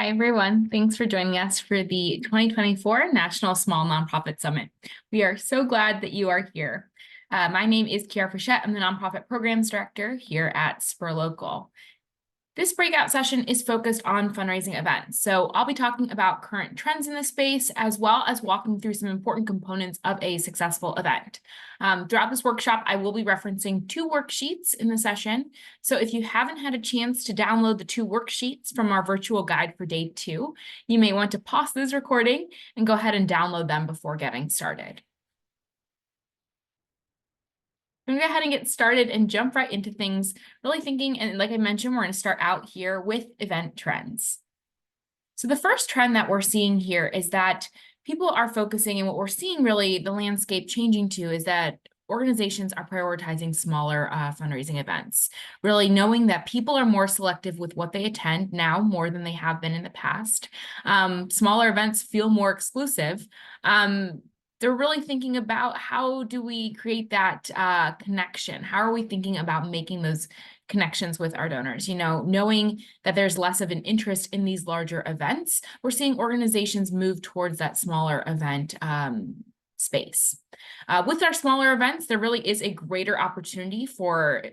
Hi, everyone. Thanks for joining us for the 2024 National Small Nonprofit Summit. We are so glad that you are here. My name is Kiara Frechette. I'm the Nonprofit Programs Director here at Spur Local. This breakout session is focused on fundraising events. So I'll be talking about current trends in the space, as well as walking through some important components of a successful event. Throughout this workshop, I will be referencing two worksheets in the session. So if you haven't had a chance to download the two worksheets from our virtual guide for day 2, you may want to pause this recording and go ahead and download them before getting started. I'm going to go ahead and get started and jump right into things, really thinking, and like I mentioned, we're going to start out here with event trends. So the first trend that we're seeing here is that people are focusing, and what we're seeing really the landscape changing to is that organizations are prioritizing smaller fundraising events, really knowing that people are more selective with what they attend now more than they have been in the past. Smaller events feel more exclusive. They're really thinking about how do we create that connection? How are we thinking about making those connections with our donors? You know, knowing that there's less of an interest in these larger events, we're seeing organizations move towards that smaller event space. With our smaller events, there really is a greater opportunity for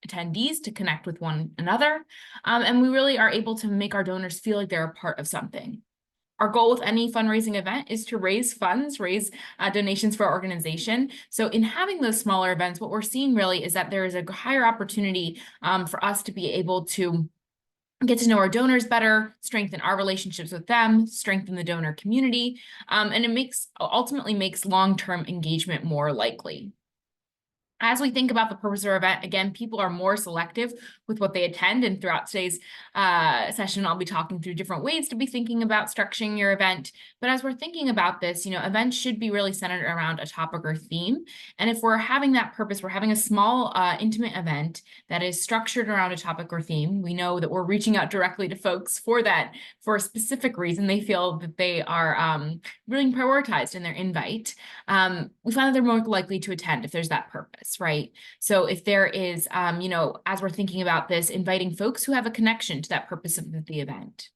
attendees to connect with one another, and we really are able to make our donors feel like they're a part of something. Our goal with any fundraising event is to raise funds, raise donations for our organization. So in having those smaller events, what we're seeing really is that there is a higher opportunity for us to be able to get to know our donors better, strengthen our relationships with them, strengthen the donor community, and it ultimately makes long-term engagement more likely. As we think about the purpose of our event, again, people are more selective with what they attend. And throughout today's session, I'll be talking through different ways to be thinking about structuring your event. But as we're thinking about this, you know, events should be really centered around a topic or theme. And if we're having that purpose, we're having a small, intimate event that is structured around a topic or theme. We know that we're reaching out directly to folks for that, for a specific reason. They feel that they are really prioritized in their invite. We find that they're more likely to attend if there's that purpose. Right. So if there is, you know, as we're thinking about this, inviting folks who have a connection to that purpose of the event.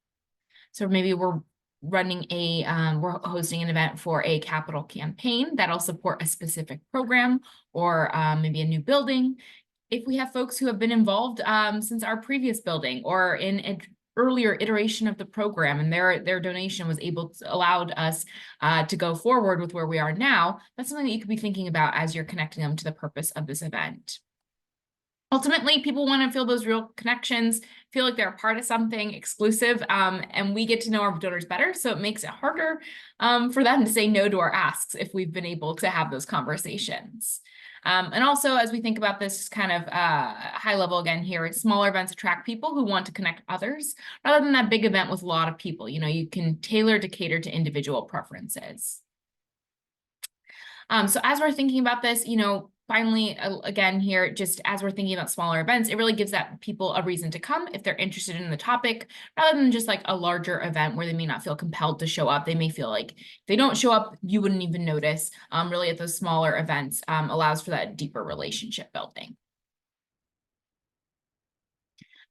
So maybe we're running we're hosting an event for a capital campaign that'll support a specific program or maybe a new building. If we have folks who have been involved since our previous building or in an earlier iteration of the program, and their donation was allowed us to go forward with where we are now, that's something that you could be thinking about as you're connecting them to the purpose of this event. Ultimately, people want to feel those real connections, feel like they're a part of something exclusive, and we get to know our donors better, so it makes it harder for them to say no to our asks if we've been able to have those conversations. And also, as we think about this kind of high level again here, smaller events attract people who want to connect others rather than that big event with a lot of people. You know, you can tailor to cater to individual preferences. So as we're thinking about this, you know, finally, again here, just as we're thinking about smaller events, it really gives that people a reason to come if they're interested in the topic, rather than just like a larger event where they may not feel compelled to show up. They may feel like if they don't show up, you wouldn't even notice. Really at those smaller events allows for that deeper relationship building.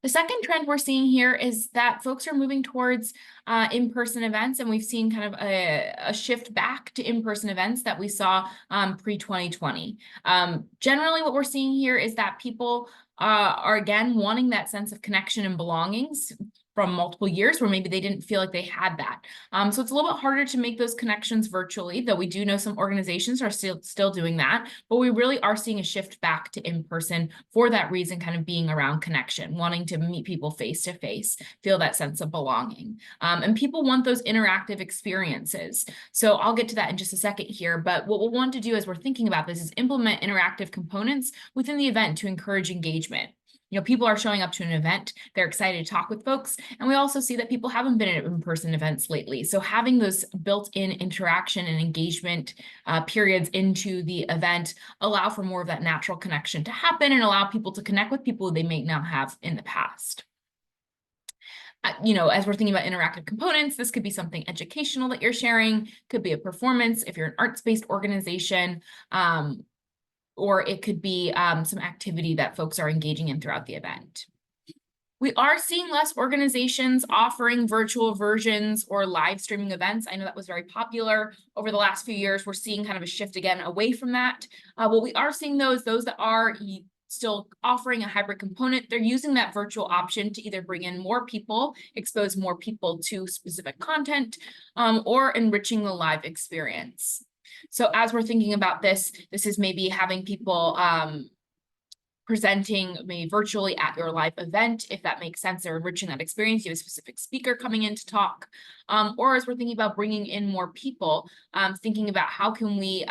The second trend we're seeing here is that folks are moving towards in-person events, and we've seen kind of a shift back to in-person events that we saw pre-2020. Generally, what we're seeing here is that people are, again, wanting that sense of connection and belongings from multiple years where maybe they didn't feel like they had that. So it's a little bit harder to make those connections virtually, though we do know some organizations are still doing that, but we really are seeing a shift back to in-person for that reason, kind of being around connection, wanting to meet people face to face, feel that sense of belonging. And people want those interactive experiences. So I'll get to that in just a second here, but what we'll want to do as we're thinking about this is implement interactive components within the event to encourage engagement. You know, people are showing up to an event, they're excited to talk with folks, and we also see that people haven't been at in-person events lately. So having those built-in interaction and engagement periods into the event allow for more of that natural connection to happen and allow people to connect with people they may not have in the past. You know, as we're thinking about interactive components, this could be something educational that you're sharing, could be a performance if you're an arts-based organization, or it could be some activity that folks are engaging in throughout the event. We are seeing less organizations offering virtual versions or live streaming events. I know that was very popular over the last few years. We're seeing kind of a shift again away from that. What we are seeing though is those that are still offering a hybrid component, they're using that virtual option to either bring in more people, expose more people to specific content, or enriching the live experience. So as we're thinking about this is maybe having people presenting maybe virtually at your live event, if that makes sense, or enriching that experience. You have a specific speaker coming in to talk. Or as we're thinking about bringing in more people, thinking about how can we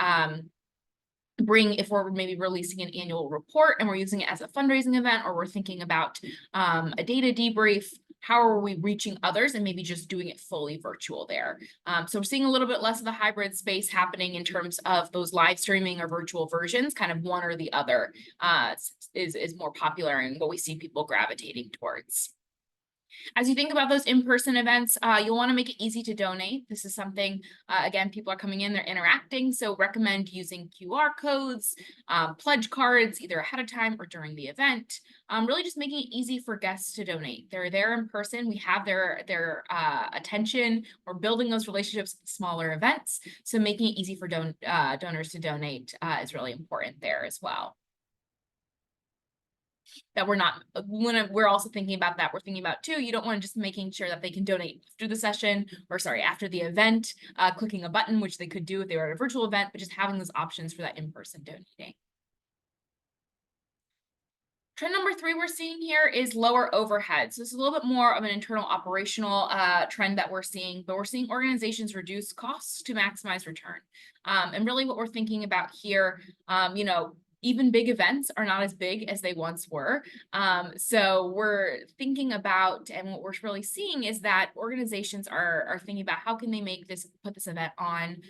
bring, if we're maybe releasing an annual report and we're using it as a fundraising event, or we're thinking about a data debrief, how are we reaching others and maybe just doing it fully virtual there. So we're seeing a little bit less of the hybrid space happening in terms of those live streaming or virtual versions, kind of one or the other is more popular and what we see people gravitating towards. As you think about those in-person events, you'll want to make it easy to donate. This is something, again, people are coming in, they're interacting, so recommend using QR codes, pledge cards, either ahead of time or during the event. Really just making it easy for guests to donate. They're there in person, we have their attention, we're building those relationships with smaller events, so making it easy for donors to donate is really important there as well. That we're not, when we're also thinking about that, we're thinking about too, you don't want to just making sure that they can donate after the session, or sorry, after the event, clicking a button, which they could do if they were at a virtual event, but just having those options for that in-person donating. Trend number 3 we're seeing here is lower overhead. So this is a little bit more of an internal operational trend that we're seeing, but we're seeing organizations reduce costs to maximize return. And really what we're thinking about here, even big events are not as big as they once were. So we're thinking about, and what we're really seeing is that organizations are thinking about how can they put this event on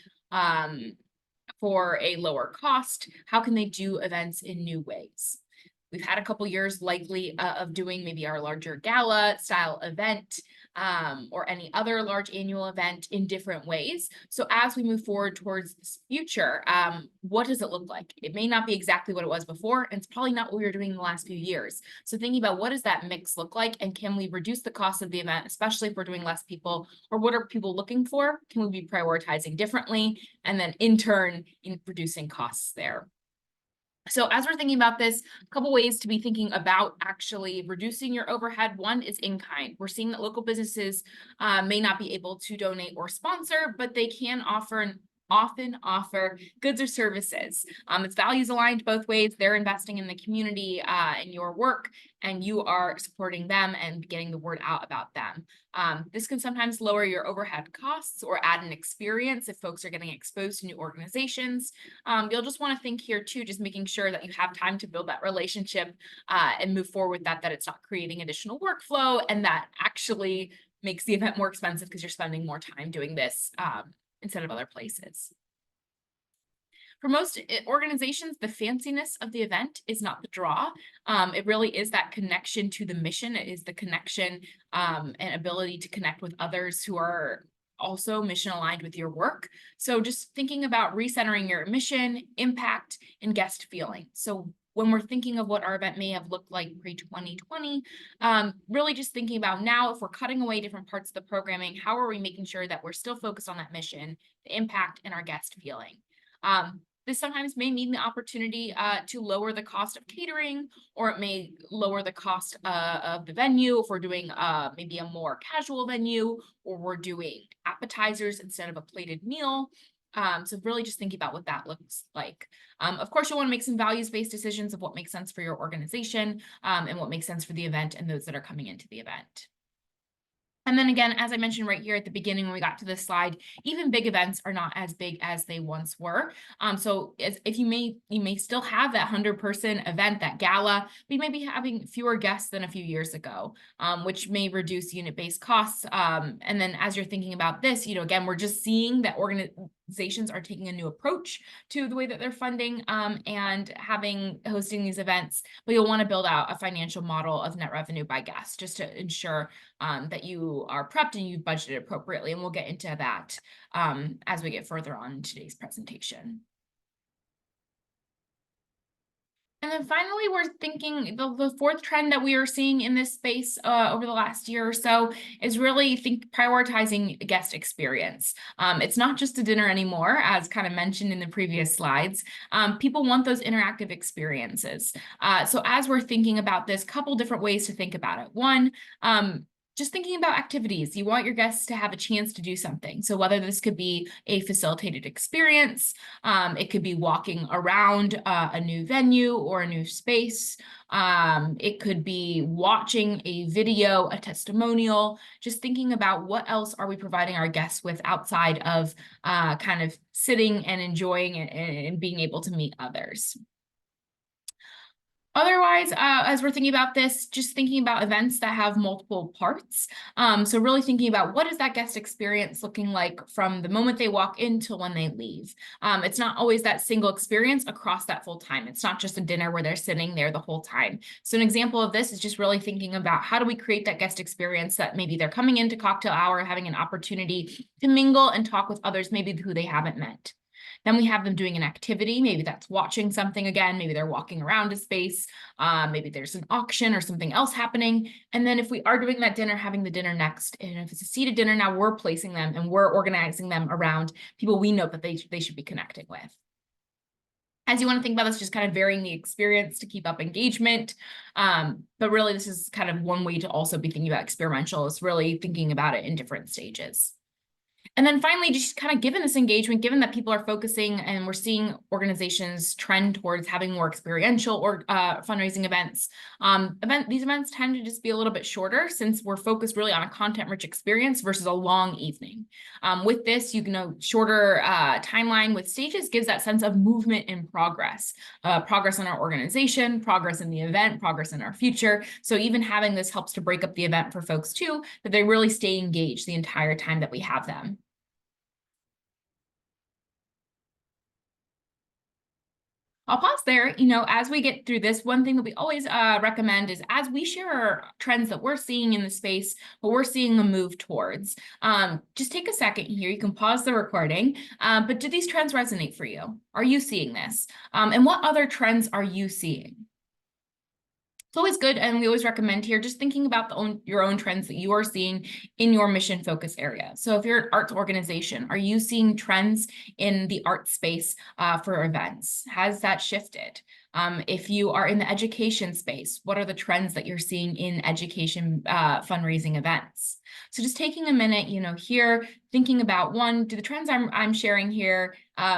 for a lower cost? How can they do events in new ways? We've had a couple years likely of doing maybe our larger gala style event or any other large annual event in different ways. So as we move forward towards this future, what does it look like? It may not be exactly what it was before, and it's probably not what we were doing in the last few years. So thinking about what does that mix look like, and can we reduce the cost of the event, especially if we're doing less people, or what are people looking for? Can we be prioritizing differently? And then in turn, reducing costs there. So as we're thinking about this, a couple ways to be thinking about actually reducing your overhead. One is in kind. We're seeing that local businesses may not be able to donate or sponsor, but they can often offer goods or services. It's values aligned both ways. They're investing in the community and your work, and you are supporting them and getting the word out about them. This can sometimes lower your overhead costs or add an experience if folks are getting exposed to new organizations. You'll just want to think here too, just making sure that you have time to build that relationship and move forward with that it's not creating additional workflow and that actually makes the event more expensive because you're spending more time doing this instead of other places. For most organizations, the fanciness of the event is not the draw. It really is that connection to the mission. It is the connection and ability to connect with others who are also mission aligned with your work. So just thinking about recentering your mission, impact, and guest feeling. So when we're thinking of what our event may have looked like pre-2020, really just thinking about now, if we're cutting away different parts of the programming, how are we making sure that we're still focused on that mission, the impact, and our guest feeling? This sometimes may mean the opportunity to lower the cost of catering, or it may lower the cost of the venue if we're doing maybe a more casual venue, or we're doing appetizers instead of a plated meal. So really just thinking about what that looks like. Of course, you'll want to make some values-based decisions of what makes sense for your organization and what makes sense for the event and those that are coming into the event. And then again, as I mentioned right here at the beginning when we got to this slide, even big events are not as big as they once were. So if you may still have that 100-person event, that gala, but you may be having fewer guests than a few years ago, which may reduce unit-based costs. And then as you're thinking about this, again, we're just seeing that organizations are taking a new approach to the way that they're funding and hosting these events, but you'll want to build out a financial model of net revenue by guest just to ensure that you are prepped and you've budgeted appropriately. And we'll get into that as we get further on in today's presentation. And then finally, we're thinking the fourth trend that we are seeing in this space over the last year or so is really prioritizing guest experience. It's not just a dinner anymore, as kind of mentioned in the previous slides. People want those interactive experiences. So as we're thinking about this, couple different ways to think about it. One, just thinking about activities. You want your guests to have a chance to do something. So whether this could be a facilitated experience, it could be walking around a new venue or a new space. It could be watching a video, a testimonial, just thinking about what else are we providing our guests with outside of kind of sitting and enjoying and being able to meet others. Otherwise, as we're thinking about this, just thinking about events that have multiple parts. So really thinking about what is that guest experience looking like from the moment they walk in till when they leave. It's not always that single experience across that full time. It's not just a dinner where they're sitting there the whole time. So an example of this is just really thinking about how do we create that guest experience that maybe they're coming into cocktail hour, having an opportunity to mingle and talk with others, maybe who they haven't met. Then we have them doing an activity. Maybe that's watching something again. Maybe they're walking around a space. Maybe there's an auction or something else happening. And then if we are doing that dinner, having the dinner next. And if it's a seated dinner, now we're placing them and we're organizing them around people we know that they should be connecting with. As you want to think about this, just kind of varying the experience to keep up engagement. But really, this is kind of one way to also be thinking about experiential, is really thinking about it in different stages. And then finally, just kind of given this engagement, given that people are focusing and we're seeing organizations trend towards having more experiential or fundraising events, these events tend to just be a little bit shorter since we're focused really on a content-rich experience versus a long evening. With this, you know, shorter timeline with stages gives that sense of movement and progress, progress in our organization, progress in the event, progress in our future. So even having this helps to break up the event for folks too, that they really stay engaged the entire time that we have them. I'll pause there. You know, as we get through this, one thing that we always recommend is as we share our trends that we're seeing in the space, what we're seeing a move towards, just take a second here. You can pause the recording, but do these trends resonate for you? Are you seeing this? And what other trends are you seeing? It's always good, and we always recommend here just thinking about your own trends that you are seeing in your mission focus area. So if you're an arts organization, are you seeing trends in the art space for events? Has that shifted? If you are in the education space, what are the trends that you're seeing in education fundraising events? So just taking a minute, you know, here, thinking about one, do the trends I'm sharing here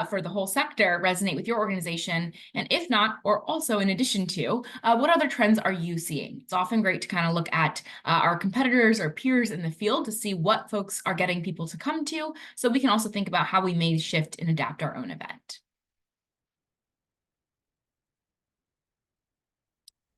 for the whole sector resonate with your organization? And if not, or also in addition to, what other trends are you seeing? It's often great to kind of look at our competitors or peers in the field to see what folks are getting people to come to, so we can also think about how we may shift and adapt our own event.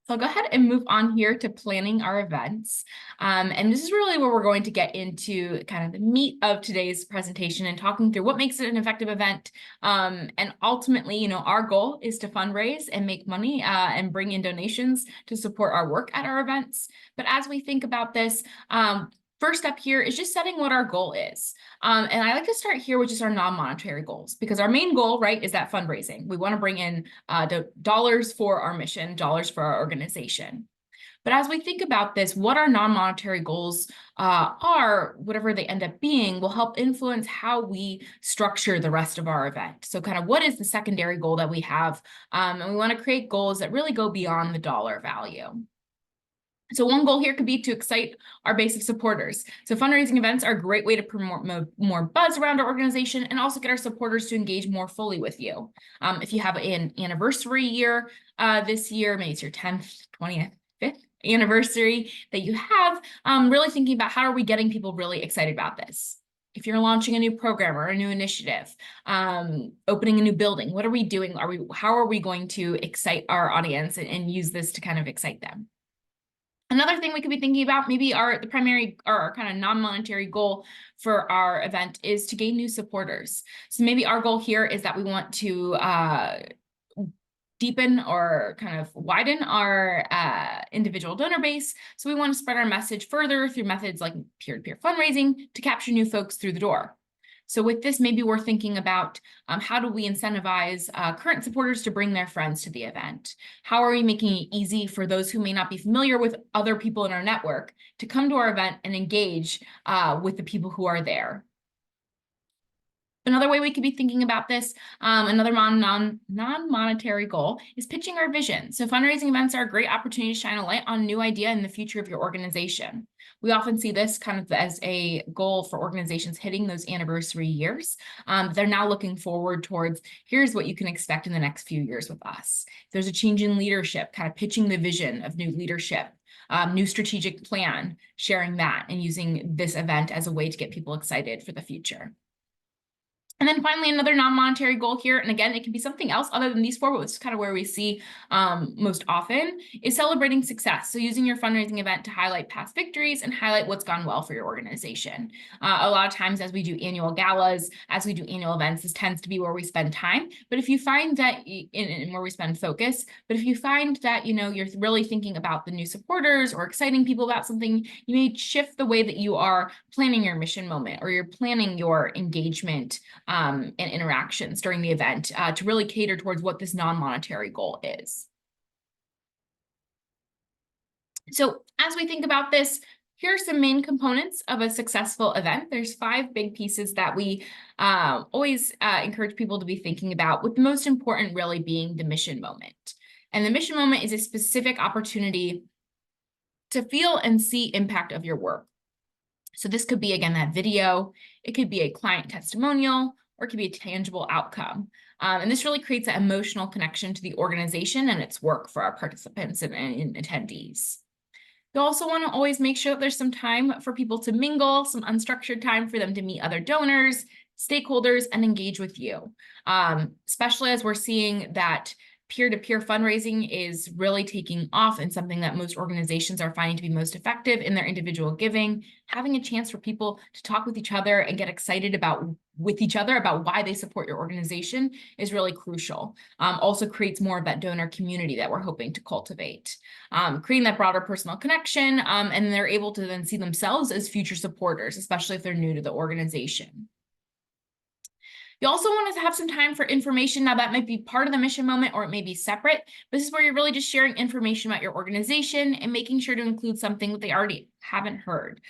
So I'll go ahead and move on here to planning our events. And this is really where we're going to get into kind of the meat of today's presentation and talking through what makes it an effective event. And ultimately, you know, our goal is to fundraise and make money and bring in donations to support our work at our events. But as we think about this, first step here is just setting what our goal is. And I like to start here with just our non-monetary goals, because our main goal, right, is that fundraising. We want to bring in dollars for our mission, dollars for our organization. But as we think about this, what our non-monetary goals are, whatever they end up being, will help influence how we structure the rest of our event. So kind of what is the secondary goal that we have? And we want to create goals that really go beyond the dollar value. So one goal here could be to excite our base of supporters. So fundraising events are a great way to promote more buzz around our organization and also get our supporters to engage more fully with you. If you have an anniversary year this year, maybe it's your 10th, 20th, 5th anniversary that you have, really thinking about how are we getting people really excited about this? If you're launching a new program or a new initiative, opening a new building, what are we doing? How are we going to excite our audience and use this to kind of excite them? Another thing we could be thinking about, maybe our kind of non-monetary goal for our event is to gain new supporters. So maybe our goal here is that we want to deepen or kind of widen our individual donor base. So we want to spread our message further through methods like peer-to-peer fundraising to capture new folks through the door. So with this, maybe we're thinking about how do we incentivize current supporters to bring their friends to the event? How are we making it easy for those who may not be familiar with other people in our network to come to our event and engage with the people who are there? Another way we could be thinking about this, another non-monetary goal is pitching our vision. So fundraising events are a great opportunity to shine a light on a new idea in the future of your organization. We often see this kind of as a goal for organizations hitting those anniversary years. They're now looking forward towards, here's what you can expect in the next few years with us. There's a change in leadership, kind of pitching the vision of new leadership. New strategic plan, sharing that and using this event as a way to get people excited for the future. And then finally, another non-monetary goal here, and again, it can be something else other than these four, but it's kind of where we see most often, is celebrating success. So using your fundraising event to highlight past victories and highlight what's gone well for your organization. A lot of times as we do annual galas, as we do annual events, this tends to be where we spend time. But if you find that, in where we spend focus, but if you find that, you're really thinking about the new supporters or exciting people about something, you may shift the way that you are planning your mission moment or you're planning your engagement and interactions during the event to really cater towards what this non-monetary goal is. So as we think about this, here are some main components of a successful event. There's 5 big pieces that we always encourage people to be thinking about, with the most important really being the mission moment. And the mission moment is a specific opportunity to feel and see impact of your work. So this could be, again, that video, it could be a client testimonial, or it could be a tangible outcome. And this really creates an emotional connection to the organization and its work for our participants and attendees. You also want to always make sure that there's some time for people to mingle, some unstructured time for them to meet other donors, stakeholders, and engage with you, especially as we're seeing that peer-to-peer fundraising is really taking off and something that most organizations are finding to be most effective in their individual giving. Having a chance for people to talk with each other and get excited with each other about why they support your organization is really crucial. Also creates more of that donor community that we're hoping to cultivate. Creating that broader personal connection, and they're able to then see themselves as future supporters, especially if they're new to the organization. You also want to have some time for information. Now, that might be part of the mission moment or it may be separate. This is where you're really just sharing information about your organization and making sure to include something that they already haven't heard.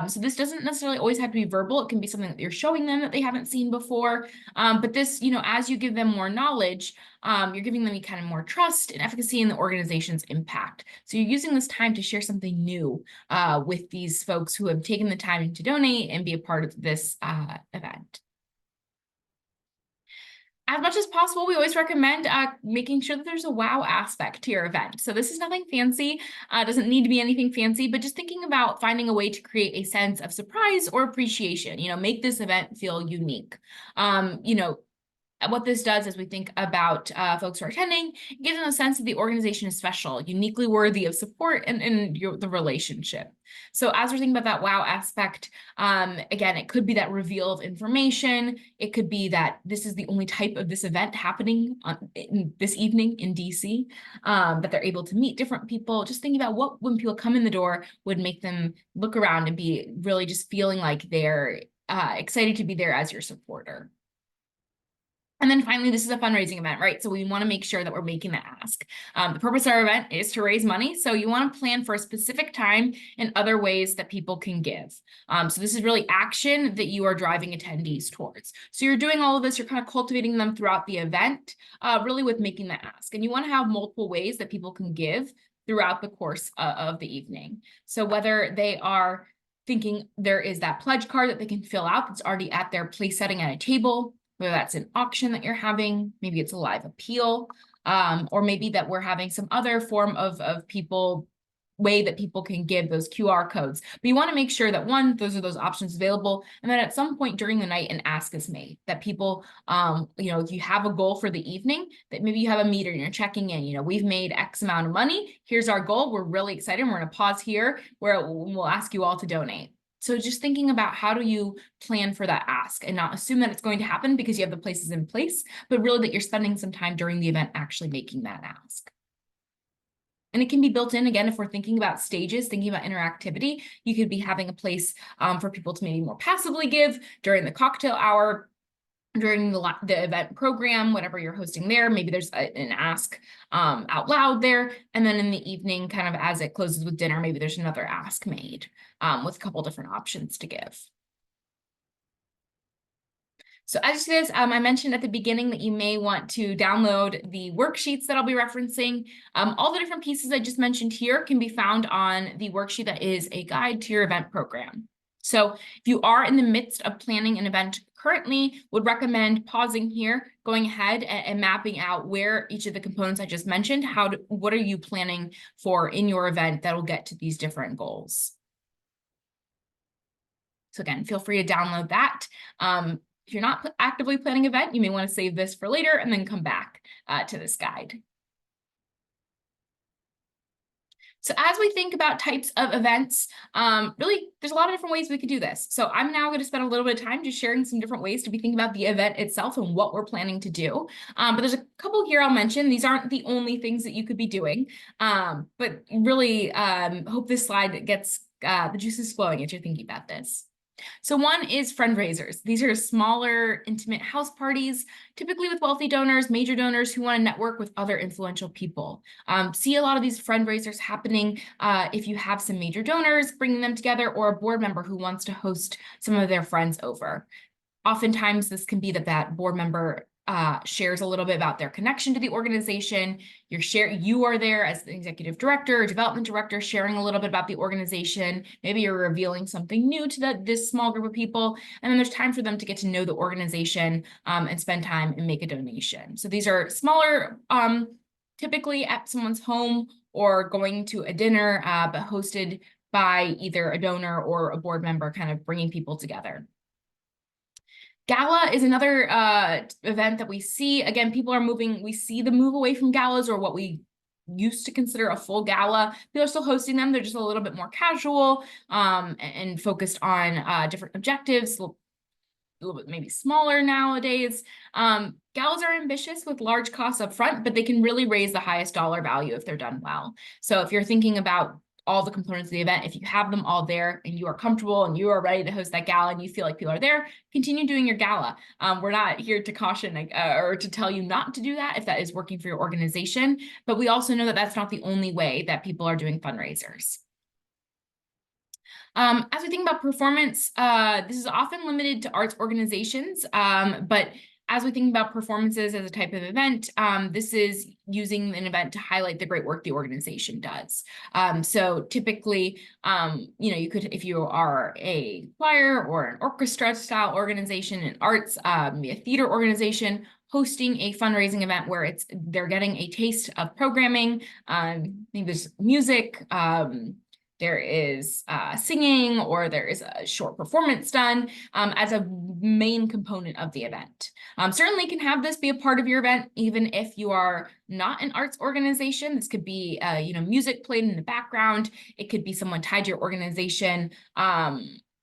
So this doesn't necessarily always have to be verbal. It can be something that you're showing them that they haven't seen before. But this, as you give them more knowledge, you're giving them kind of more trust and efficacy in the organization's impact. So you're using this time to share something new with these folks who have taken the time to donate and be a part of this event. As much as possible, we always recommend making sure that there's a wow aspect to your event. So this is nothing fancy, doesn't need to be anything fancy, but just thinking about finding a way to create a sense of surprise or appreciation, make this event feel unique. What this does as we think about folks who are attending, it gives them a sense that the organization is special, uniquely worthy of support and the relationship. So as we're thinking about that wow aspect, again, it could be that reveal of information. It could be that this is the only type of this event happening this evening in DC, that they're able to meet different people. Just thinking about what, when people come in the door, would make them look around and be really just feeling like they're excited to be there as your supporter. And then finally, this is a fundraising event, right? So we want to make sure that we're making the ask. The purpose of our event is to raise money. So you want to plan for a specific time and other ways that people can give. So this is really action that you are driving attendees towards. So you're doing all of this, you're kind of cultivating them throughout the event, really with making the ask. And you want to have multiple ways that people can give throughout the course of the evening. So whether they are thinking there is that pledge card that they can fill out that's already at their place setting at a table, whether that's an auction that you're having, maybe it's a live appeal, or maybe that we're having some other form of way that people can give those QR codes. But you want to make sure that, one, those are those options available, and then at some point during the night an ask is made, that people, if you have a goal for the evening, that maybe you have a meter and you're checking in, we've made X amount of money, here's our goal, we're really excited, we're going to pause here where we'll ask you all to donate. So just thinking about how do you plan for that ask and not assume that it's going to happen because you have the places in place, but really that you're spending some time during the event actually making that ask. And it can be built in, again, if we're thinking about stages, thinking about interactivity, you could be having a place for people to maybe more passively give during the cocktail hour, during the event program, whatever you're hosting there. Maybe there's an ask out loud there. And then in the evening, kind of as it closes with dinner, maybe there's another ask made with a couple different options to give. So as you see this, I mentioned at the beginning that you may want to download the worksheets that I'll be referencing. All the different pieces I just mentioned here can be found on the worksheet that is a guide to your event program. So if you are in the midst of planning an event currently, would recommend pausing here, going ahead and mapping out where each of the components I just mentioned, what are you planning for in your event that will get to these different goals. So again, feel free to download that. If you're not actively planning an event, you may want to save this for later and then come back to this guide. So as we think about types of events, really, there's a lot of different ways we could do this. So I'm now going to spend a little bit of time just sharing some different ways to be thinking about the event itself and what we're planning to do. But there's a couple here I'll mention. These aren't the only things that you could be doing, but really hope this slide gets the juices flowing as you're thinking about this. So one is fundraisers. These are smaller, intimate house parties, typically with wealthy donors, major donors who want to network with other influential people. See a lot of these fundraisers happening if you have some major donors, bringing them together, or a board member who wants to host some of their friends over. Oftentimes, this can be that board member shares a little bit about their connection to the organization. You are there as the executive director or development director, sharing a little bit about the organization. Maybe you're revealing something new to this small group of people. And then there's time for them to get to know the organization and spend time and make a donation. So these are smaller, typically at someone's home or going to a dinner, but hosted by either a donor or a board member, kind of bringing people together. Gala is another event that we see. Again, people are moving. We see the move away from galas, or what we used to consider a full gala. People are still hosting them. They're just a little bit more casual and focused on different objectives, a little bit maybe smaller nowadays. Galas are ambitious with large costs up front, but they can really raise the highest dollar value if they're done well. So if you're thinking about all the components of the event, if you have them all there and you are comfortable and you are ready to host that gala and you feel like people are there, continue doing your gala. We're not here to caution or to tell you not to do that if that is working for your organization, but we also know that that's not the only way that people are doing fundraisers. As we think about performance, this is often limited to arts organizations, but as we think about performances as a type of event, this is using an event to highlight the great work the organization does. So typically, you could, if you are a choir or an orchestra style organization in arts, a theater organization, hosting a fundraising event where they're getting a taste of programming. Maybe there's music, there is singing, or there is a short performance done as a main component of the event. Certainly can have this be a part of your event, even if you are not an arts organization. This could be music played in the background. It could be someone tied to your organization that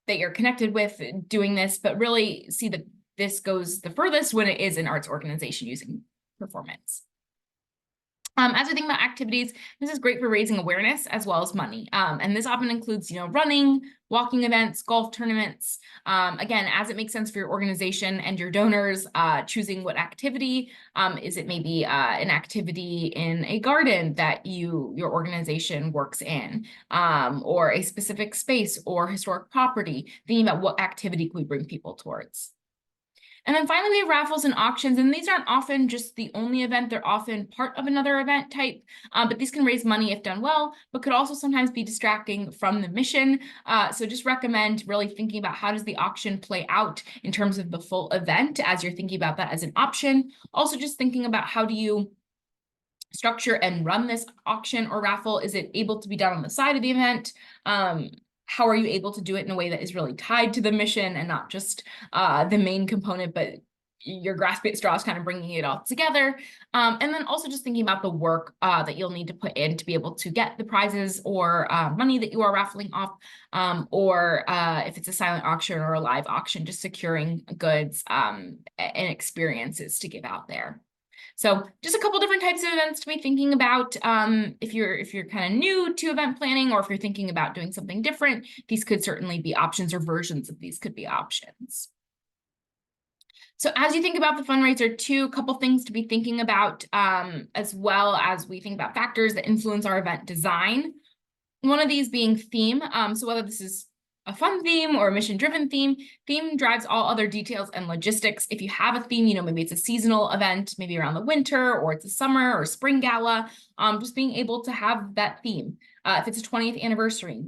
you're connected with doing this, but really see that this goes the furthest when it is an arts organization using performance. As we think about activities, this is great for raising awareness as well as money. And this often includes, running, walking events, golf tournaments. Again, as it makes sense for your organization and your donors, choosing what activity. Is it maybe an activity in a garden that your organization works in, or a specific space or historic property, thinking about what activity can we bring people towards. And then finally, we have raffles and auctions, and these aren't often just the only event. They're often part of another event type, but these can raise money if done well, but could also sometimes be distracting from the mission. So just recommend really thinking about how does the auction play out in terms of the full event as you're thinking about that as an option. Also just thinking about how do you structure and run this auction or raffle? Is it able to be done on the side of the event? How are you able to do it in a way that is really tied to the mission and not just the main component, but you're grasping at straws, kind of bringing it all together. And then also just thinking about the work that you'll need to put in to be able to get the prizes or money that you are raffling off, or if it's a silent auction or a live auction, just securing goods and experiences to give out there. So just a couple different types of events to be thinking about. If you're kind of new to event planning, or if you're thinking about doing something different, these could certainly be options, or versions of these could be options. So as you think about the fundraiser, a couple things to be thinking about, as well as we think about factors that influence our event design. One of these being theme. So whether this is a fun theme or a mission-driven theme drives all other details and logistics. If you have a theme, maybe it's a seasonal event, maybe around the winter, or it's a summer or spring gala, just being able to have that theme. If it's a 20th anniversary,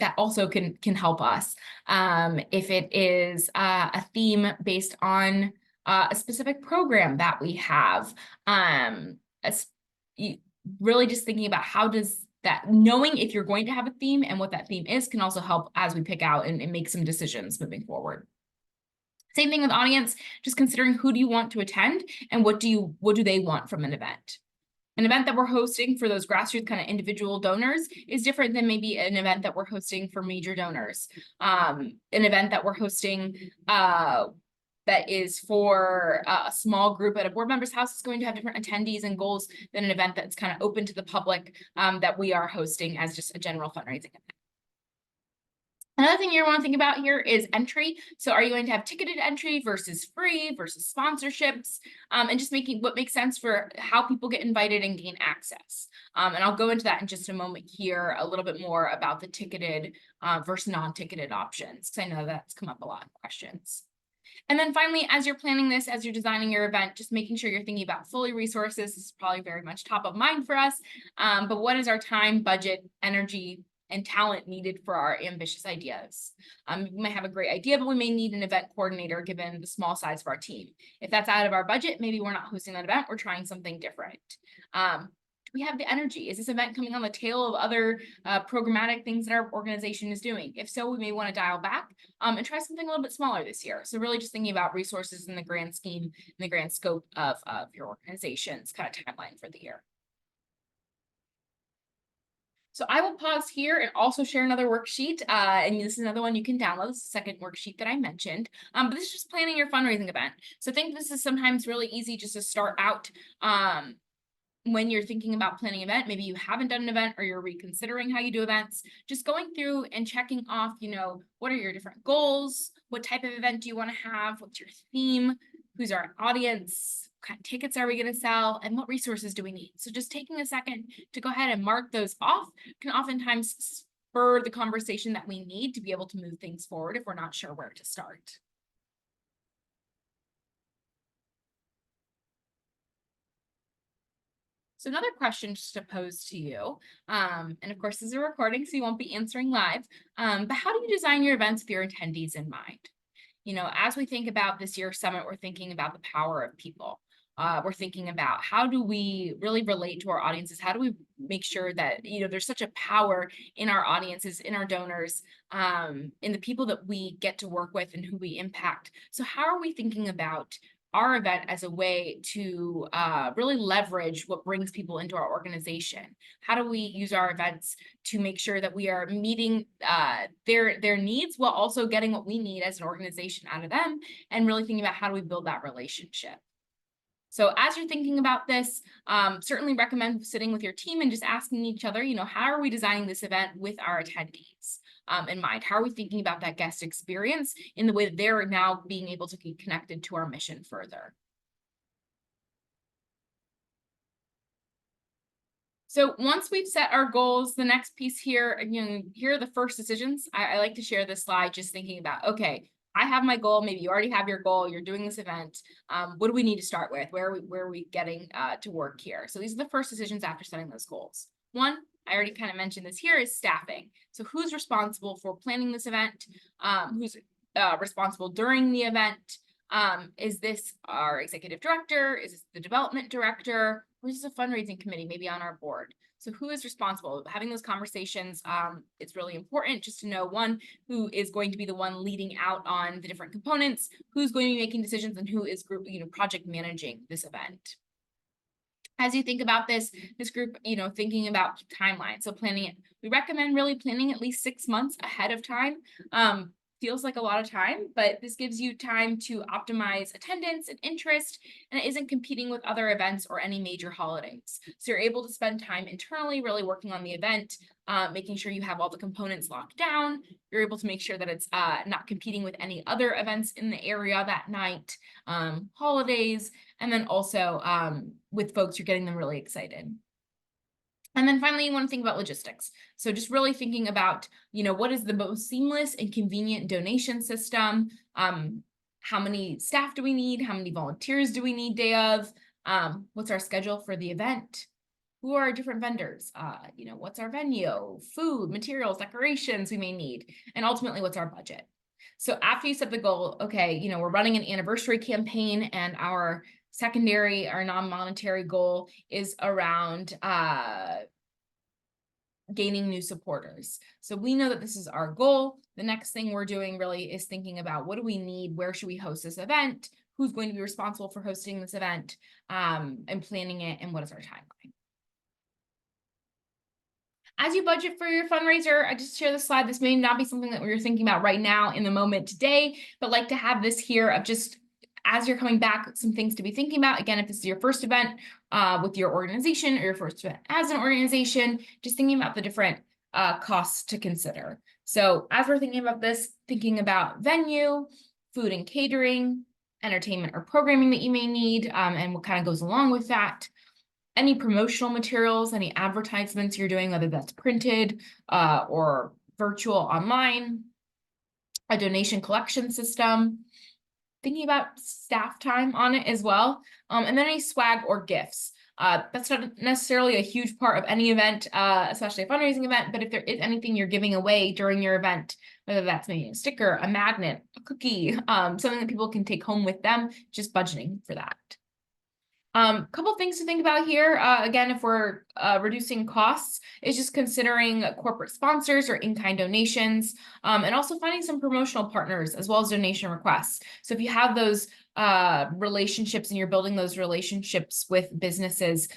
that also can help us. If it is a theme based on a specific program that we have, really just thinking about how does that, knowing if you're going to have a theme and what that theme is, can also help as we pick out and make some decisions moving forward. Same thing with audience, just considering who do you want to attend and what do they want from an event. An event that we're hosting for those grassroots kind of individual donors is different than maybe an event that we're hosting for major donors. An event that we're hosting that is for a small group at a board member's house is going to have different attendees and goals than an event that's kind of open to the public that we are hosting as just a general fundraising event. Another thing you want to think about here is entry. So are you going to have ticketed entry versus free versus sponsorships, and just making what makes sense for how people get invited and gain access. And I'll go into that in just a moment here, a little bit more about the ticketed versus non-ticketed options, because I know that's come up a lot in questions. And then finally, as you're planning this, as you're designing your event, just making sure you're thinking about fully resources. This is probably very much top of mind for us. But what is our time, budget, energy, and talent needed for our ambitious ideas? We might have a great idea, but we may need an event coordinator given the small size of our team. If that's out of our budget, maybe we're not hosting that event, we're trying something different. Do we have the energy? Is this event coming on the tail of other programmatic things that our organization is doing? If so, we may want to dial back and try something a little bit smaller this year. So really just thinking about resources in the grand scheme, in the grand scope of your organization's kind of timeline for the year. So I will pause here and also share another worksheet. And this is another one you can download. This is the second worksheet that I mentioned. But this is just planning your fundraising event. So I think this is sometimes really easy just to start out when you're thinking about planning an event. Maybe you haven't done an event or you're reconsidering how you do events. Just going through and checking off, what are your different goals? What type of event do you want to have? What's your theme? Who's our audience? What kind of tickets are we going to sell? And what resources do we need? So just taking a second to go ahead and mark those off can oftentimes spur the conversation that we need to be able to move things forward if we're not sure where to start. So another question just to pose to you, and of course this is a recording, so you won't be answering live, but how do you design your events with your attendees in mind? As we think about this year's summit, we're thinking about the power of people. We're thinking about how do we really relate to our audiences? How do we make sure that, there's such a power in our audiences, in our donors, in the people that we get to work with and who we impact. So how are we thinking about our event as a way to really leverage what brings people into our organization? How do we use our events to make sure that we are meeting their needs while also getting what we need as an organization out of them, and really thinking about how do we build that relationship? So as you're thinking about this, certainly recommend sitting with your team and just asking each other, how are we designing this event with our attendees in mind? How are we thinking about that guest experience in the way that they're now being able to get connected to our mission further? So once we've set our goals, the next piece here, here are the first decisions. I like to share this slide just thinking about, okay, I have my goal. Maybe you already have your goal. You're doing this event. What do we need to start with? Where are we getting to work here? So these are the first decisions after setting those goals. One, I already kind of mentioned this here, is staffing. So who's responsible for planning this event? Who's responsible during the event? Is this our executive director? Is this the development director? Or is this a fundraising committee, maybe on our board? So who is responsible? Having those conversations, it's really important just to know, one, who is going to be the one leading out on the different components, who's going to be making decisions, and who is project managing this event. As you think about this group, thinking about timeline. So planning it, we recommend really planning at least 6 months ahead of time. feels like a lot of time, but this gives you time to optimize attendance and interest, and it isn't competing with other events or any major holidays. So you're able to spend time internally really working on the event, making sure you have all the components locked down. You're able to make sure that it's not competing with any other events in the area that night, holidays, and then also with folks, you're getting them really excited. And then finally, you want to think about logistics. So just really thinking about, what is the most seamless and convenient donation system? How many staff do we need? How many volunteers do we need day of? What's our schedule for the event? Who are our different vendors? What's our venue, food, materials, decorations we may need, and ultimately what's our budget? So after you set the goal, okay, we're running an anniversary campaign, and our non-monetary goal is around gaining new supporters. So we know that this is our goal. The next thing we're doing really is thinking about what do we need? Where should we host this event? Who's going to be responsible for hosting this event, and planning it, and what is our timeline? As you budget for your fundraiser, I just share the slide. This may not be something that we're thinking about right now in the moment today, but like to have this here of just as you're coming back, some things to be thinking about. Again, if this is your first event with your organization or your first event as an organization, just thinking about the different costs to consider. So as we're thinking about this, thinking about venue, food and catering, entertainment or programming that you may need, and what kind of goes along with that. Any promotional materials, any advertisements you're doing, whether that's printed or virtual online, a donation collection system, thinking about staff time on it as well, and then any swag or gifts. That's not necessarily a huge part of any event, especially a fundraising event, but if there is anything you're giving away during your event, whether that's maybe a sticker, a magnet, a cookie, something that people can take home with them, just budgeting for that. Couple things to think about here. Again, if we're reducing costs, is just considering corporate sponsors or in-kind donations, and also finding some promotional partners as well as donation requests. So if you have those relationships and you're building those relationships with businesses,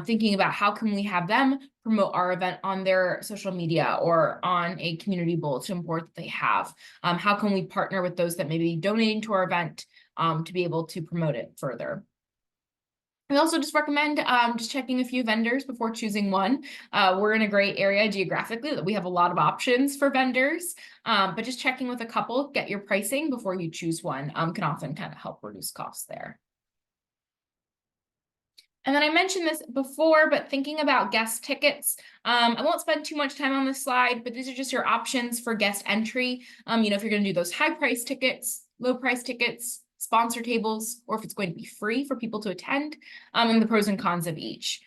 thinking about how can we have them promote our event on their social media or on a community bulletin board that they have. How can we partner with those that may be donating to our event to be able to promote it further? We also just recommend just checking a few vendors before choosing one. We're in a great area geographically that we have a lot of options for vendors, but just checking with a couple, get your pricing before you choose one, can often kind of help reduce costs there. And then I mentioned this before, but thinking about guest tickets, I won't spend too much time on this slide, but these are just your options for guest entry. If you're going to do those high price tickets, low price tickets, sponsor tables, or if it's going to be free for people to attend, and the pros and cons of each.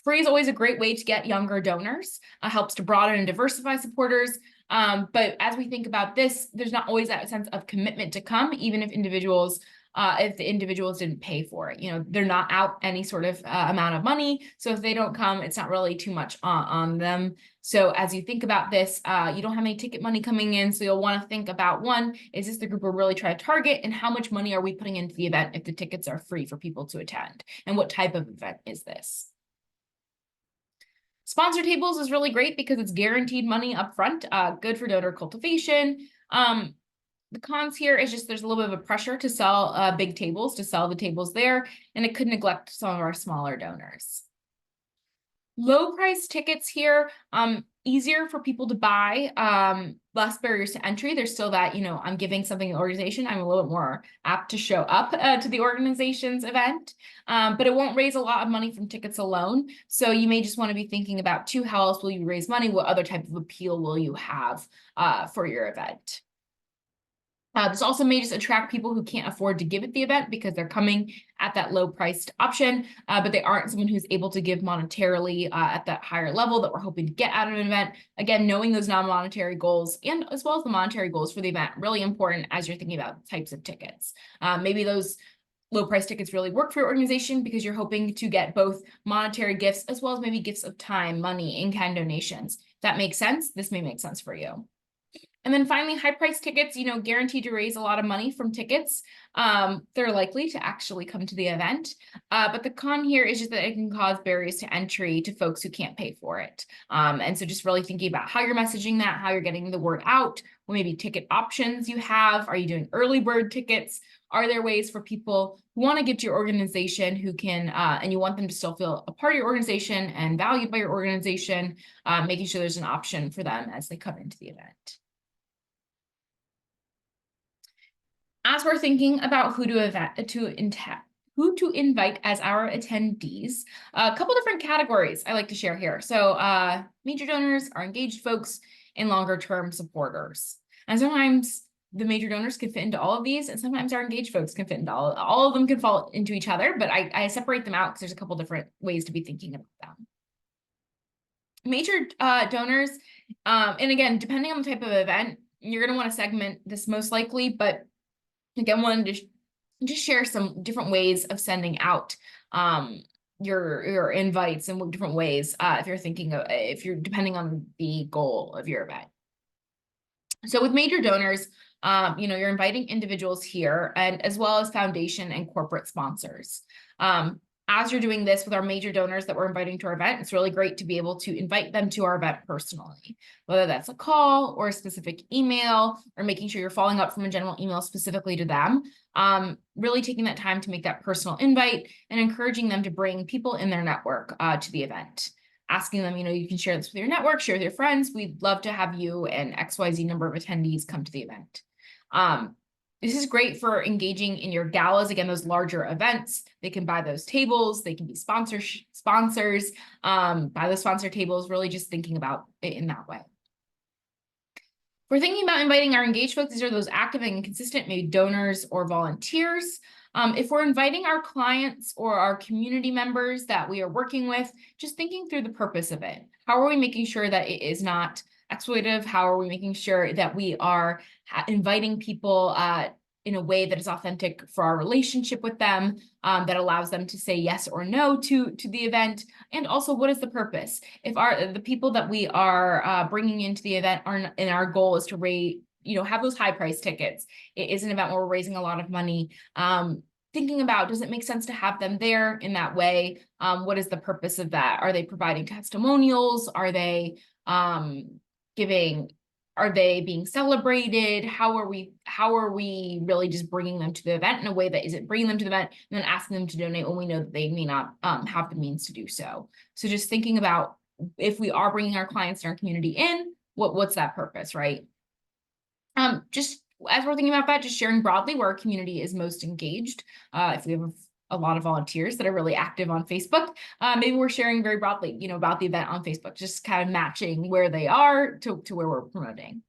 Free is always a great way to get younger donors, helps to broaden and diversify supporters. But as we think about this, there's not always that sense of commitment to come, even if the individuals didn't pay for it. They're not out any sort of amount of money. So if they don't come, it's not really too much on them. So as you think about this, you don't have any ticket money coming in. So you'll want to think about, one, is this the group we're really trying to target? And how much money are we putting into the event if the tickets are free for people to attend? And what type of event is this? Sponsor tables is really great because it's guaranteed money up front, good for donor cultivation. The cons here is just there's a little bit of a pressure to sell big tables, to sell the tables there, and it could neglect some of our smaller donors. Low price tickets here, easier for people to buy, less barriers to entry. There's still that, I'm giving something to the organization. I'm a little bit more apt to show up to the organization's event, but it won't raise a lot of money from tickets alone. So you may just want to be thinking about, too, how else will you raise money? What other type of appeal will you have for your event? This also may just attract people who can't afford to give at the event because they're coming at that low priced option, but they aren't someone who's able to give monetarily at that higher level that we're hoping to get out of an event. Again, knowing those non-monetary goals and as well as the monetary goals for the event, really important as you're thinking about types of tickets. Maybe those low price tickets really work for your organization because you're hoping to get both monetary gifts as well as maybe gifts of time, money, in-kind donations. If that makes sense, this may make sense for you. And then finally, high price tickets, guaranteed to raise a lot of money from tickets. They're likely to actually come to the event. But the con here is just that it can cause barriers to entry to folks who can't pay for it. And so just really thinking about how you're messaging that, how you're getting the word out, what maybe ticket options you have. Are you doing early bird tickets? Are there ways for people who want to get to your organization who can, and you want them to still feel a part of your organization and valued by your organization, making sure there's an option for them as they come into the event. As we're thinking about who to invite as our attendees, a couple different categories I like to share here. So major donors are engaged folks and longer term supporters. And sometimes the major donors can fit into all of these, and sometimes our engaged folks can fit into all of them can fall into each other, but I separate them out because there's a couple different ways to be thinking about them. Major donors, and again, depending on the type of event, you're going to want to segment this most likely, but again, wanted to just share some different ways of sending out your invites in different ways if you're depending on the goal of your event. So with major donors, you're inviting individuals here, and as well as foundation and corporate sponsors. As you're doing this with our major donors that we're inviting to our event, it's really great to be able to invite them to our event personally, whether that's a call or a specific email, or making sure you're following up from a general email specifically to them. Really taking that time to make that personal invite and encouraging them to bring people in their network to the event. Asking them, you can share this with your network, share with your friends. We'd love to have you and XYZ number of attendees come to the event. This is great for engaging in your galas. Again, those larger events, they can buy those tables, they can be sponsors, buy those sponsor tables, really just thinking about it in that way. We're thinking about inviting our engaged folks. These are those active and consistent, maybe donors or volunteers. If we're inviting our clients or our community members that we are working with, just thinking through the purpose of it. How are we making sure that it is not exploitative? How are we making sure that we are inviting people in a way that is authentic for our relationship with them, that allows them to say yes or no to the event? And also, what is the purpose? If the people that we are bringing into the event and our goal is to have those high price tickets, it is an event where we're raising a lot of money. Thinking about, does it make sense to have them there in that way? What is the purpose of that? Are they providing testimonials? Are they are they being celebrated? How are we really just bringing them to the event in a way that isn't bringing them to the event and then asking them to donate when we know that they may not have the means to do so? So just thinking about, if we are bringing our clients and our community in, what's that purpose, right? Just as we're thinking about that, just sharing broadly where our community is most engaged. If we have a lot of volunteers that are really active on Facebook, maybe we're sharing very broadly, about the event on Facebook, just kind of matching where they are to where we're promoting.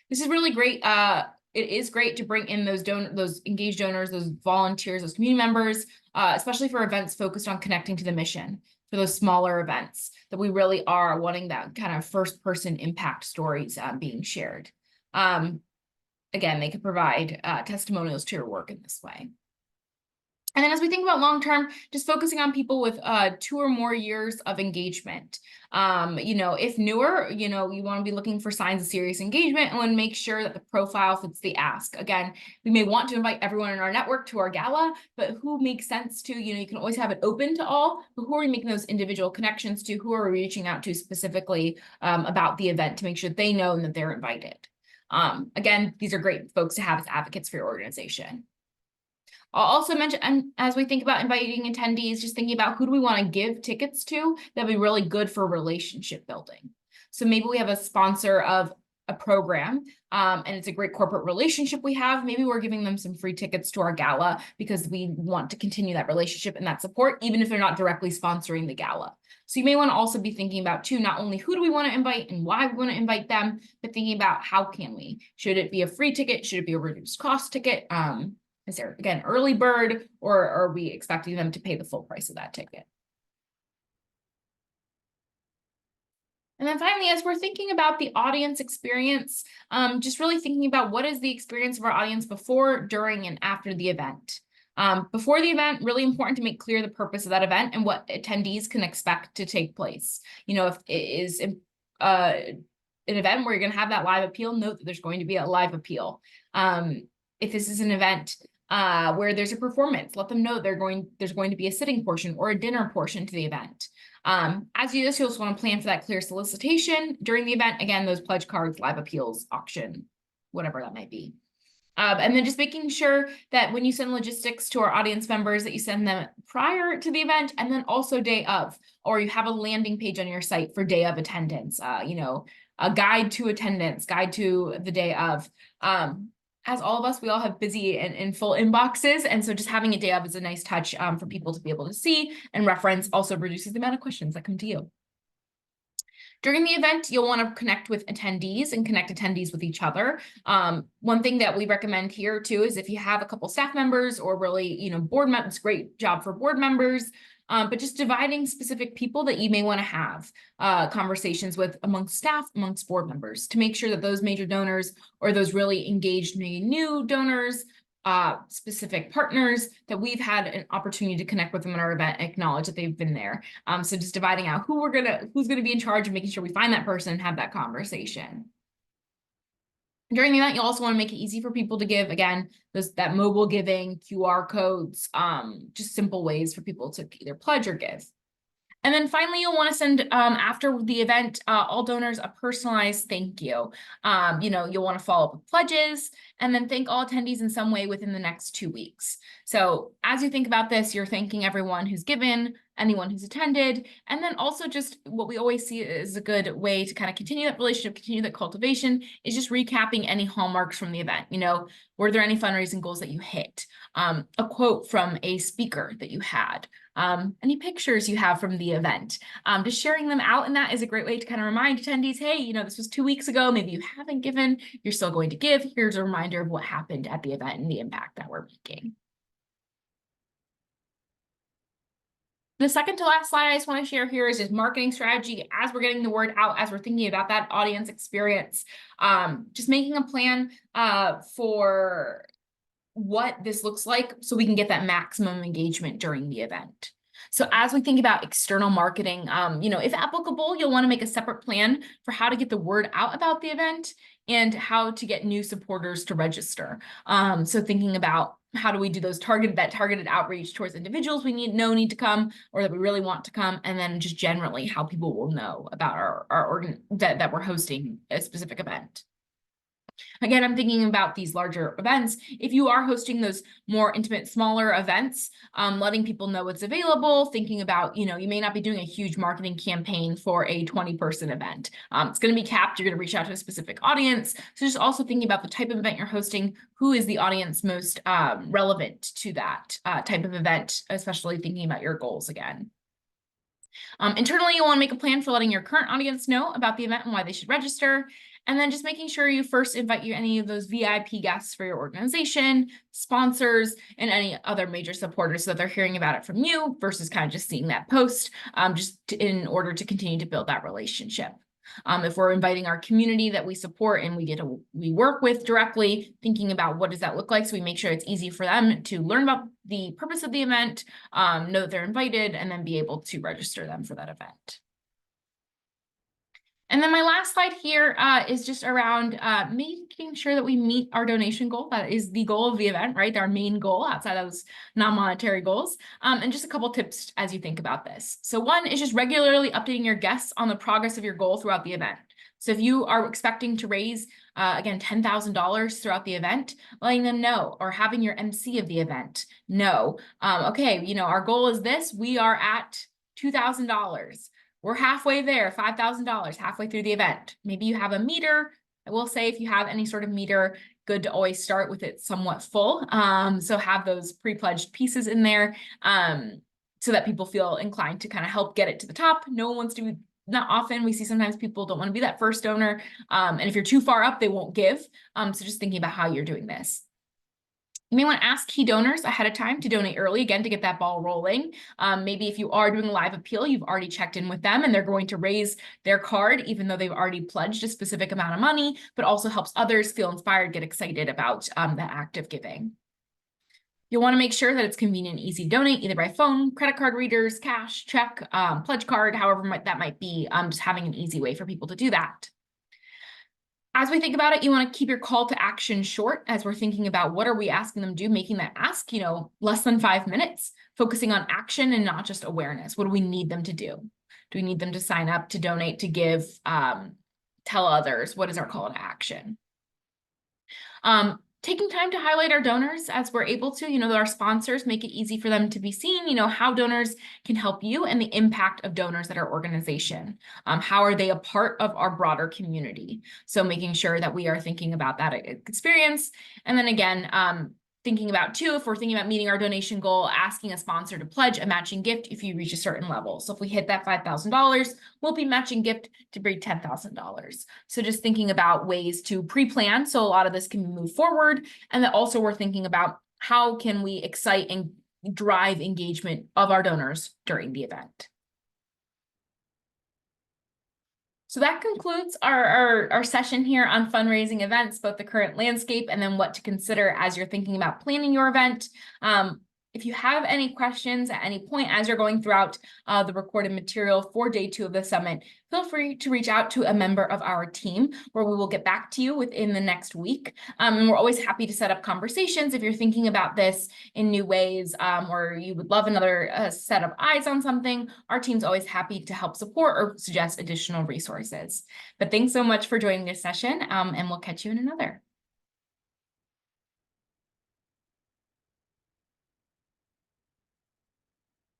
This is really great. It is great to bring in those engaged donors, those volunteers, those community members, especially for events focused on connecting to the mission, for those smaller events that we really are wanting that kind of first person impact stories being shared. Again, they could provide testimonials to your work in this way. And then as we think about long-term, just focusing on people with 2 or more years of engagement. If newer, you want to be looking for signs of serious engagement and want to make sure that the profile fits the ask. Again, we may want to invite everyone in our network to our gala, but who makes sense to, you can always have it open to all, but who are we making those individual connections to? Who are we reaching out to specifically about the event to make sure they know and that they're invited? Again, these are great folks to have as advocates for your organization. I'll also mention, and as we think about inviting attendees, just thinking about who do we want to give tickets to that'd be really good for relationship building. So maybe we have a sponsor of a program, and it's a great corporate relationship we have. Maybe we're giving them some free tickets to our gala because we want to continue that relationship and that support, even if they're not directly sponsoring the gala. So you may want to also be thinking about too, not only who do we want to invite and why we want to invite them, but thinking about how can we? Should it be a free ticket? Should it be a reduced cost ticket? Is there, again, early bird, or are we expecting them to pay the full price of that ticket? And then finally, as we're thinking about the audience experience, just really thinking about what is the experience of our audience before, during, and after the event. Before the event, really important to make clear the purpose of that event and what attendees can expect to take place. If it is an event where you're going to have that live appeal, note that there's going to be a live appeal. If this is an event where there's a performance, let them know there's going to be a sitting portion or a dinner portion to the event. As you do this, you also want to plan for that clear solicitation during the event. Again, those pledge cards, live appeals, auction, whatever that might be. And then just making sure that when you send logistics to our audience members, that you send them prior to the event and then also day of, or you have a landing page on your site for day of attendance, a guide to attendance, guide to the day of. As all of us, we all have busy and full inboxes. And so just having a day of is a nice touch for people to be able to see and reference, also reduces the amount of questions that come to you. During the event, you'll want to connect with attendees and connect attendees with each other. One thing that we recommend here too is if you have a couple staff members or really, board members, great job for board members, but just dividing specific people that you may want to have conversations with amongst staff, amongst board members, to make sure that those major donors or those really engaged, maybe new donors, specific partners that we've had an opportunity to connect with them in our event, acknowledge that they've been there. So just dividing out who's gonna be in charge of making sure we find that person and have that conversation. During the event, you also want to make it easy for people to give. Again, that mobile giving, QR codes, just simple ways for people to either pledge or give. And then finally, you'll want to send, after the event, all donors a personalized thank you. You'll want to follow up with pledges and then thank all attendees in some way within the next 2 weeks. So as you think about this, you're thanking everyone who's given, anyone who's attended, and then also just what we always see is a good way to kind of continue that relationship, continue that cultivation, is just recapping any hallmarks from the event. Were there any fundraising goals that you hit? A quote from a speaker that you had? Any pictures you have from the event, just sharing them out. And that is a great way to kind of remind attendees, hey, this was 2 weeks ago, maybe you haven't given, you're still going to give. Here's a reminder of what happened at the event and the impact that we're making. The second to last slide I just want to share here is just marketing strategy as we're getting the word out, as we're thinking about that audience experience, just making a plan for what this looks like so we can get that maximum engagement during the event. So as we think about external marketing, if applicable, you'll want to make a separate plan for how to get the word out about the event and how to get new supporters to register. So thinking about how do we do those targeted outreach towards individuals we need to come or that we really want to come, and then just generally how people will know about that we're hosting a specific event. Again, I'm thinking about these larger events. If you are hosting those more intimate, smaller events, letting people know what's available, thinking about, you may not be doing a huge marketing campaign for a 20-person event. It's going to be capped. You're going to reach out to a specific audience. So just also thinking about the type of event you're hosting, who is the audience most relevant to that type of event, especially thinking about your goals again. Internally, you want to make a plan for letting your current audience know about the event and why they should register. And then just making sure you first invite any of those VIP guests for your organization, sponsors, and any other major supporters so that they're hearing about it from you versus kind of just seeing that post, in order to continue to build that relationship. If we're inviting our community that we support and we work with directly, thinking about what does that look like so we make sure it's easy for them to learn about the purpose of the event, know that they're invited, and then be able to register them for that event. And then my last slide here is just around making sure that we meet our donation goal. That is the goal of the event, right? Our main goal outside of those non-monetary goals. And just a couple tips as you think about this. So one is just regularly updating your guests on the progress of your goal throughout the event. So if you are expecting to raise, again, $10,000 throughout the event, letting them know, or having your MC of the event know, okay, our goal is this, we are at $2,000. We're halfway there, $5,000, halfway through the event. Maybe you have a meter. I will say if you have any sort of meter, good to always start with it somewhat full. So have those pre-pledged pieces in there so that people feel inclined to kind of help get it to the top. No one wants to, not often, we see sometimes people don't want to be that first donor. And if you're too far up, they won't give. So just thinking about how you're doing this. You may want to ask key donors ahead of time to donate early, again, to get that ball rolling. Maybe if you are doing a live appeal, you've already checked in with them and they're going to raise their card, even though they've already pledged a specific amount of money, but also helps others feel inspired, get excited about that act of giving. You'll want to make sure that it's convenient and easy to donate, either by phone, credit card readers, cash, check, pledge card, however that might be, just having an easy way for people to do that. As we think about it, you want to keep your call to action short as we're thinking about what are we asking them to do, making that ask, less than 5 minutes, focusing on action and not just awareness. What do we need them to do? Do we need them to sign up, to donate, to give, tell others? What is our call to action? Taking time to highlight our donors as we're able to, our sponsors, make it easy for them to be seen, how donors can help you and the impact of donors at our organization. How are they a part of our broader community? So making sure that we are thinking about that experience. And then again, thinking about too, if we're thinking about meeting our donation goal, asking a sponsor to pledge a matching gift if you reach a certain level. So if we hit that $5,000, we'll be matching gift to bring $10,000. So just thinking about ways to pre-plan so a lot of this can move forward. And then also we're thinking about how can we excite and drive engagement of our donors during the event. So that concludes our session here on fundraising events, both the current landscape and then what to consider as you're thinking about planning your event. If you have any questions at any point as you're going throughout the recorded material for day 2 of the summit, feel free to reach out to a member of our team where we will get back to you within the next week. And we're always happy to set up conversations if you're thinking about this in new ways, or you would love another set of eyes on something. Our team's always happy to help support or suggest additional resources. But thanks so much for joining this session, and we'll catch you in another.